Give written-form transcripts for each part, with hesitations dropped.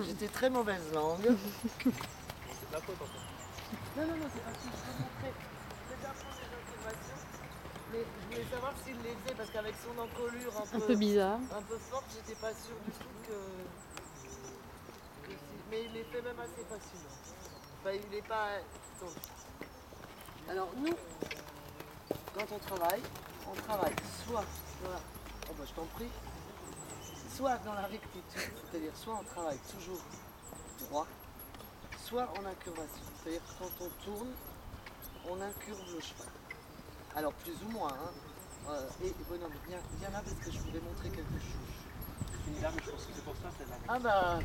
j'étais très mauvaise langue. C'est de la faute en fait. Non, c'est parce que je veux montrer. Je vais bien prendre les informations, mais je voulais savoir s'il les faisait parce qu'avec son encolure Un peu bizarre. un peu forte, j'étais pas sûre du tout que si. Mais il les fait même assez facilement. Enfin, il est pas. Donc. Alors nous, quand on travaille soit dans la... Oh bah je t'en prie. Soit dans la rectitude, c'est-à-dire soit on travaille toujours droit, soit en incurvation. C'est-à-dire que quand on tourne, on incurve le cheval. Alors plus ou moins, hein. Et bonhomme, viens là parce que je voulais montrer quelque chose. C'est une dame, je pense que c'est pour ça, celle-là. Ah bah,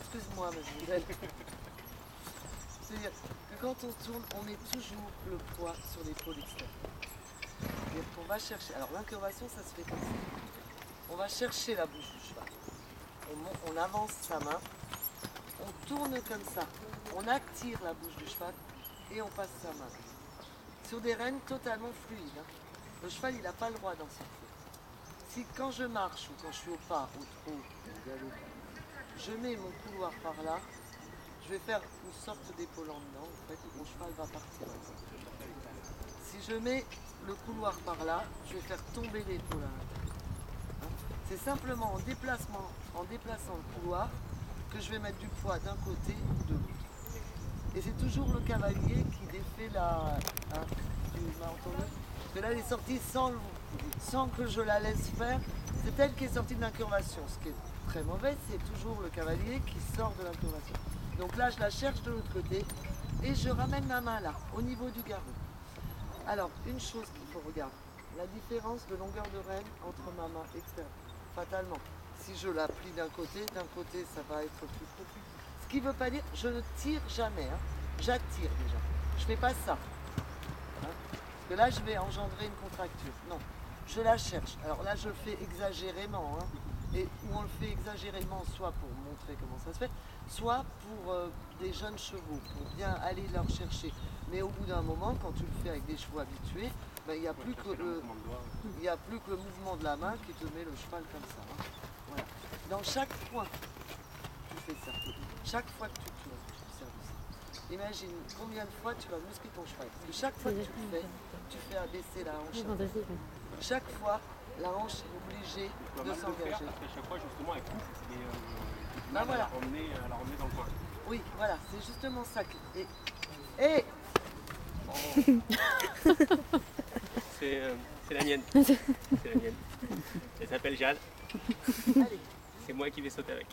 excuse-moi mademoiselle. C'est-à-dire que quand on tourne, on met toujours le poids sur l'épaule extérieure. C'est-à-dire qu'on va chercher, alors l'incurvation ça se fait comme ça. On va chercher la bouche du cheval. On avance sa main, on tourne comme ça, on attire la bouche du cheval et on passe sa main. Sur des rênes totalement fluides. Hein. Le cheval, il n'a pas le droit d'en sortir. Si quand je marche ou quand je suis au pas, au trot, au galop, je mets mon couloir par là, je vais faire une sorte d'épaule en dedans, en fait, et mon cheval va partir. Si je mets le couloir par là, je vais faire tomber l'épaule à l'intérieur. C'est simplement en déplaçant le couloir que je vais mettre du poids d'un côté ou de l'autre. Et c'est toujours le cavalier qui défait la... Hein, tu m'as entendu? Parce que là, elle est sortie sans que je la laisse faire. C'est elle qui est sortie de l'incurvation. Ce qui est très mauvais, c'est toujours le cavalier qui sort de l'incurvation. Donc là, je la cherche de l'autre côté et je ramène ma main là, au niveau du garrot. Alors, une chose qu'il faut regarder, la différence de longueur de rêne entre ma main extérieure. Fatalement, si je la plie d'un côté, ça va être plus court. Ce qui ne veut pas dire, je ne tire jamais, hein. J'attire déjà. Je ne fais pas ça. Hein. Parce que là, je vais engendrer une contracture. Non, je la cherche. Alors là, je le fais exagérément. Hein. Et où on le fait exagérément, soit pour montrer comment ça se fait, soit pour des jeunes chevaux, pour bien aller leur chercher. Mais au bout d'un moment, quand tu le fais avec des chevaux habitués, ben, il n'y a plus que le mouvement de la main qui te met le cheval comme ça. Hein. Voilà. Dans chaque point, tu fais ça. Chaque fois que tu tournes, tu observes ça. Imagine combien de fois tu vas muscler ton cheval. Parce que chaque fois que tu le fais, tu fais abaisser la hanche. Chaque fois, la hanche est obligée de s'engager. Parce qu'à chaque fois, justement, elle coupe et ben voilà. à la ramener dans le coin. Oui, voilà, c'est justement ça. Et oh. C'est la mienne. C'est la mienne. Elle s'appelle Jade. Allez. C'est moi qui vais sauter avec.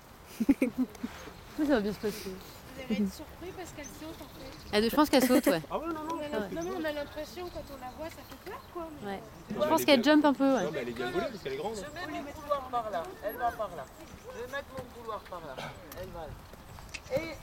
Ça va bien se passer. Vous allez être surpris parce qu'elle saute en fait. Je pense qu'elle saute, ouais. Ah ouais, non. Non mais on a l'impression quand on la voit ça fait peur quoi. Mais... Ouais. Je pense qu'elle jump un peu, ouais. Non, mais elle est bien boulée parce qu'elle est grande. Je mets mon couloir par là, elle va par là. Je vais mettre mon couloir par là, elle va là. Et